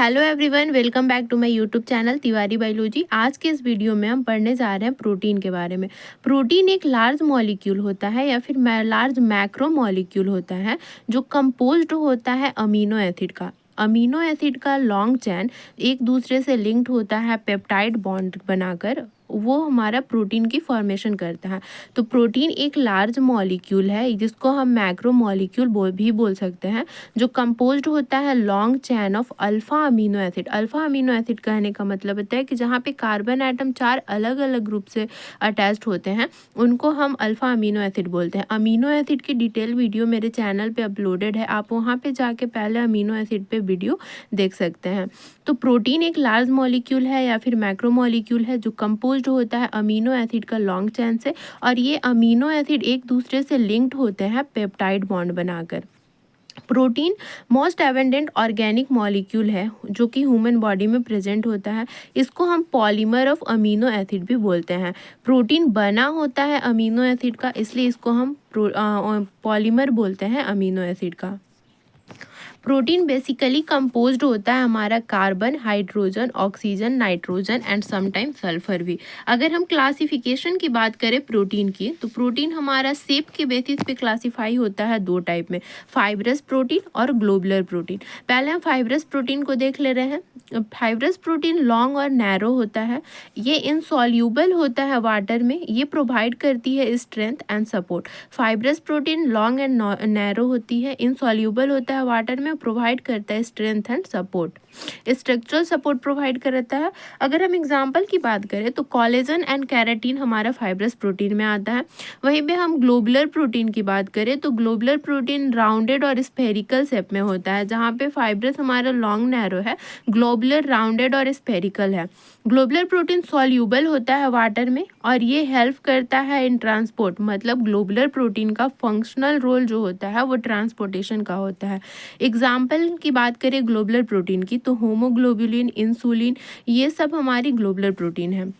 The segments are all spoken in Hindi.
Hello everyone, welcome back to my YouTube channel Tiwari biology. आज के इस वीडियो में हम पढ़ने जा रहे हैं प्रोटीन के बारे में। प्रोटीन एक लार्ज मॉलिक्यूल होता है या फिर लार्ज मैक्रो मॉलिक्यूल होता है जो कंपोज्ड होता है अमीनो एसिड का। अमीनो एसिड का लॉन्ग चेन एक दूसरे से लिंक्ड होता है पेप्टाइड बॉन्ड बनाकर, वो हमारा प्रोटीन की फॉर्मेशन करता है। तो प्रोटीन एक लार्ज मॉलिक्यूल है जिसको हम मैक्रो मॉलिक्यूल भी बोल सकते हैं, जो कंपोज्ड होता है long chain of alpha amino acid. Alpha amino acid कहने का मतलब होता है कि जहाँ पे कार्बन एटम 4 अलग अलग ग्रुप से अटैच्ड होते हैं उनको हम अल्फा अमीनो एसिड बोलते हैं। अमीनो एसिड की डिटेल वीडियो मेरे चैनल पे अपलोडेड है, आप वहाँ पे जाके पहले अमीनो एसिड पे वीडियो देख सकते हैं। तो प्रोटीन एक लार्ज मॉलिक्यूल है या फिर मैक्रो मॉलिक्यूल है जो कंपोज्ड होता है अमीनो एसिड का लॉन्ग चेन से, और ये अमीनो एसिड एक दूसरे से लिंक्ड होते हैं पेप्टाइड बॉन्ड बनाकर। Protein most abundant organic molecule है जो कि ह्यूमन बॉडी में प्रेजेंट होता है। इसको हम पॉलीमर ऑफ अमीनो एसिड भी बोलते हैं। प्रोटीन बना होता है अमीनो एसिड का, इसलिए इसको हम पॉलीमर बोलते हैं अमीनो एसिड का। प्रोटीन बेसिकली कंपोज्ड होता है हमारा carbon, hydrogen, oxygen, nitrogen and sometime sulphur भी। अगर हम क्लासिफिकेशन की बात करें प्रोटीन की, तो प्रोटीन हमारा शेप के बेसिस पे क्लासिफाई होता है दो टाइप में, फाइब्रस प्रोटीन और ग्लोबुलर प्रोटीन। पहले हम फाइब्रस प्रोटीन को देख ले रहे हैं। फाइब्रस प्रोटीन लॉन्ग और नैरो होता है, ये इनसॉल्यूबल होता है वाटर में, ये प्रोवाइड करती है strength and support. Fibrous protein long and narrow होती है, इनसॉल्यूबल होता है वाटर में, प्रोवाइड करता है strength and support, structural support provide करता है। अगर हम एग्जांपल की बात करें तो कोलेजन एंड केराटिन हमारा फाइब्रस प्रोटीन में आता है। वहीं पे हम ग्लोबुलर प्रोटीन की बात करें तो ग्लोबुलर प्रोटीन राउंडेड और स्फेरिकल शेप में होता है, जहाँ पे फाइब्रस हमारा लॉन्ग नैरो है, ग्लोबुलर राउंडेड और स्फेरिकल है। ग्लोबुलर प्रोटीन सॉल्यूबल होता है वाटर में और ये हेल्प करता है इन ट्रांसपोर्ट, मतलब ग्लोबुलर प्रोटीन का फंक्शनल रोल जो होता है वो ट्रांसपोर्टेशन का होता है। एग्जाम्पल की बात करें ग्लोबुलर प्रोटीन की तो होमोग्लोबुलिन, इंसुलिन, ये सब हमारी ग्लोबुलर प्रोटीन है।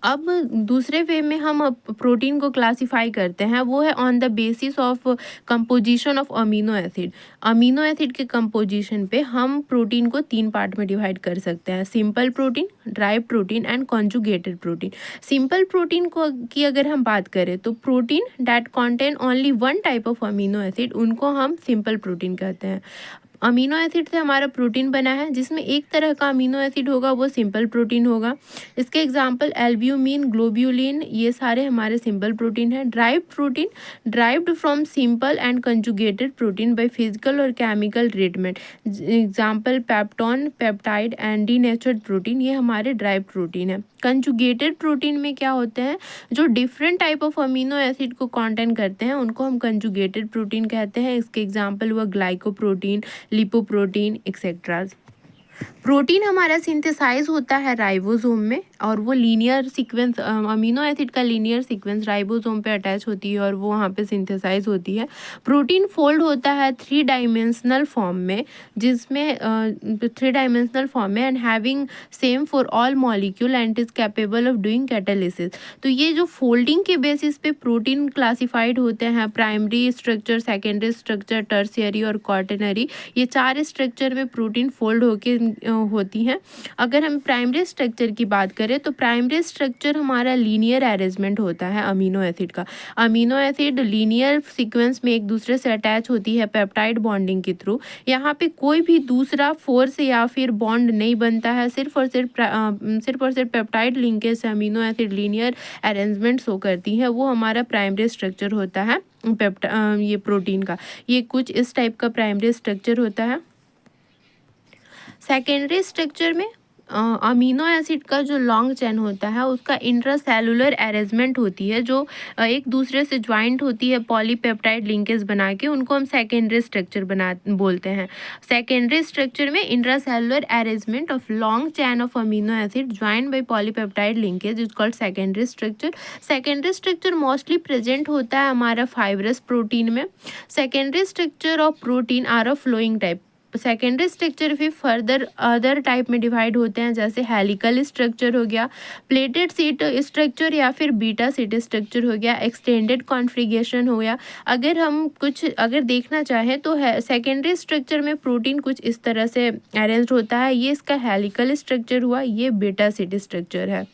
अब दूसरे वे में हम प्रोटीन को क्लासिफाई करते हैं, वो है on the basis of composition of amino acid. Amino acid के कंपोजिशन पे हम प्रोटीन को 3 पार्ट में डिवाइड कर सकते हैं, simple protein, dry protein and conjugated protein. Simple protein को की अगर हम बात करें तो protein that contain only one type of amino acid, उनको हम सिंपल प्रोटीन कहते हैं। अमीनो एसिड से हमारा प्रोटीन बना है जिसमें एक तरह का अमीनो एसिड होगा वो सिंपल प्रोटीन होगा। इसके एग्जांपल एल्ब्यूमिन, ग्लोब्यूलिन, ये सारे हमारे सिंपल प्रोटीन है। Derived protein derived from simple and conjugated protein by physical और chemical treatment. Example peptone, peptide and denatured protein, ये हमारे ड्राइव्ड प्रोटीन है। कंजुगेटेड प्रोटीन में क्या होते हैं, जो different type of amino acid को कॉन्टेन करते हैं उनको हम कंजुगेटेड प्रोटीन कहते हैं। इसके एग्जांपल हुआ ग्लाइकोप्रोटीन, लिपोप्रोटीन एक्सेट्रा। प्रोटीन हमारा सिंथेसाइज होता है राइबोसोम में और वो लीनियर सीक्वेंस, अमीनो एसिड का लीनियर सीक्वेंस राइबोसोम पे अटैच होती है और वो वहाँ पे सिंथेसाइज होती है। प्रोटीन फोल्ड होता है 3 डायमेंशनल फॉर्म में, जिसमें 3 डायमेंशनल फॉर्म में and having same for all molecule and is capable of doing catalysis. तो ये जो फोल्डिंग के बेसिस पे प्रोटीन क्लासिफाइड होते हैं, primary structure, secondary structure, tertiary और क्वार्टनरी, ये 4 स्ट्रक्चर में प्रोटीन फोल्ड होके होती हैं। अगर हम प्राइमरी स्ट्रक्चर की बात करें तो प्राइमरी स्ट्रक्चर हमारा लीनियर अरेंजमेंट होता है अमीनो एसिड का। अमीनो एसिड लीनियर सीक्वेंस में एक दूसरे से अटैच होती है पेप्टाइड बॉन्डिंग के थ्रू। यहाँ पे कोई भी दूसरा फोर्स या फिर बॉन्ड नहीं बनता है, सिर्फ और सिर्फ पेप्टाइड लिंकेज से amino acid linear arrangement show करती है, वो हमारा प्राइमरी स्ट्रक्चर होता है ये प्रोटीन का। ये कुछ इस टाइप का प्राइमरी स्ट्रक्चर होता है। सेकेंडरी स्ट्रक्चर में अमीनो एसिड का जो लॉन्ग चेन होता है उसका इंट्रासेलुलर अरेंजमेंट होती है, जो एक दूसरे से ज्वाइंट होती है पॉलीपेप्टाइड लिंकेज बना के, उनको हम सेकेंडरी स्ट्रक्चर बोलते हैं। सेकेंडरी स्ट्रक्चर में intracellular arrangement of long chain of amino acid joint by polypeptide linkage is called secondary structure. Secondary structure mostly present होता है हमारा फाइब्रस प्रोटीन में। Secondary structure of protein are of flowing type. Secondary structure फिर फर्दर अदर टाइप में डिवाइड होते हैं, जैसे हेलिकल स्ट्रक्चर हो गया, प्लेटेड सीट स्ट्रक्चर या फिर बीटा सीट स्ट्रक्चर हो गया, एक्सटेंडेड कॉन्फ़िगरेशन हो गया। अगर देखना चाहें तो है सेकेंडरी स्ट्रक्चर में प्रोटीन कुछ इस तरह से अरेंज्ड होता है। ये इसका हेलिकल स्ट्रक्चर हुआ, ये बीटा सीट स्ट्रक्चर है।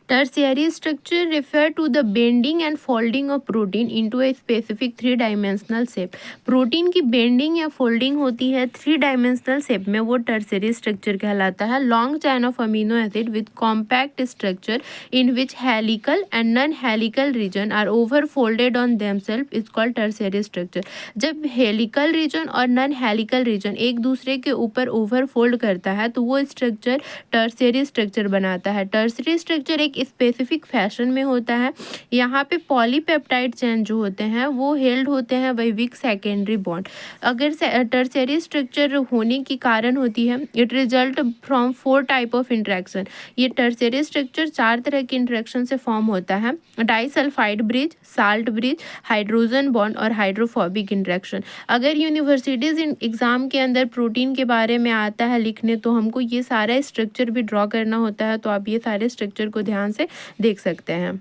Tertiary structure refer to the bending and folding of protein into a specific three dimensional shape. Protein की बेंडिंग या फोल्डिंग होती है थ्री डायमेंशनल शेप में, वो टर्सरी स्ट्रक्चर कहलाता है। Long chain of amino acid with compact structure in which helical and non helical region are over folded on themselves is called tertiary structure. जब हेलिकल रीजन और नॉन हेलिकल रीजन एक दूसरे के ऊपर ओवर फोल्ड करता है तो वो स्ट्रक्चर टर्सरी स्ट्रक्चर बनाता है। टर्सरी स्ट्रक्चर एक स्पेसिफिक फैशन में होता है। यहाँ पे पॉलीपेप्टाइड चेन जो होते हैं वो हेल्ड होते हैं बाय वीक सेकेंडरी बॉन्ड। अगर टर्सरी स्ट्रक्चर होने की कारण होती है, it result from 4 type of interaction. ये टर्सरी स्ट्रक्चर 4 तरह के इंटरेक्शन से फॉर्म होता है। Disulphide bridge, salt bridge, hydrogen bond और हाइड्रोफोबिक इंटरेक्शन। अगर यूनिवर्सिटीज़ एग्ज़ाम के अंदर प्रोटीन के बारे में आता है लिखने तो हमको ये सारा स्ट्रक्चर भी ड्रॉ करना होता है, तो आप ये सारे स्ट्रक्चर को ध्यान से देख सकते हैं।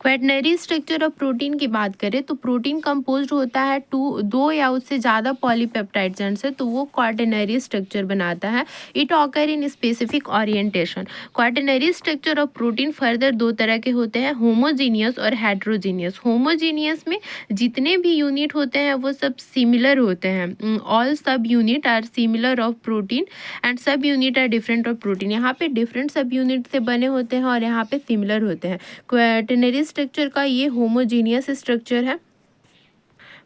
क्वैटनरी स्ट्रक्चर ऑफ प्रोटीन की बात करें तो प्रोटीन कंपोज्ड होता है दो या उससे ज़्यादा पॉलीपेप्टाइड चेन से, तो वो क्वाटरनरी स्ट्रक्चर बनाता है। It occur in specific orientation. Quaternary structure of protein further 2 तरह के होते हैं, होमोजीनियस और हेट्रोजीनियस। होमोजीनियस में जितने भी यूनिट होते हैं वो सब सिमिलर होते हैं। All subunit are similar of protein and subunit are different of protein. यहाँ पे डिफरेंट सब यूनिट से बने होते हैं और यहाँ पे सिमिलर होते हैं। क्वाटरनरी स्ट्रक्चर का ये होमोजीनियस स्ट्रक्चर है।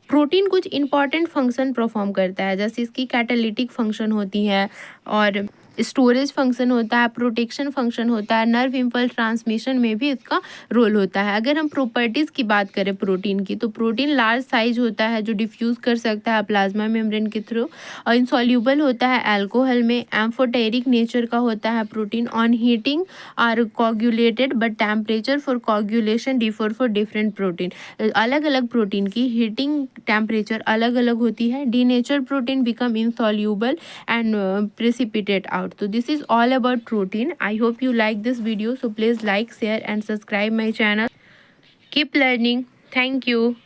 प्रोटीन कुछ इंपॉर्टेंट फंक्शन परफॉर्म करता है, जैसे इसकी कैटालिटिक फंक्शन होती है और स्टोरेज फंक्शन होता है, प्रोटेक्शन फंक्शन होता है, नर्व इम्पल्स ट्रांसमिशन में भी इसका रोल होता है। अगर हम प्रॉपर्टीज़ की बात करें प्रोटीन की, तो प्रोटीन लार्ज साइज होता है जो डिफ्यूज़ कर सकता है प्लाज्मा मेम्ब्रेन के थ्रू, और इंसॉल्यूबल होता है अल्कोहल में। एम्फोटेरिक नेचर का होता है protein. On heating are coagulated but temperature for coagulation differ for different protein. अलग अलग प्रोटीन की हीटिंग टेम्परेचर अलग अलग होती है। Denature protein become insoluble and precipitate out. So this is all about protein. I hope you like this video. So please like, share and subscribe my channel. Keep learning. Thank you.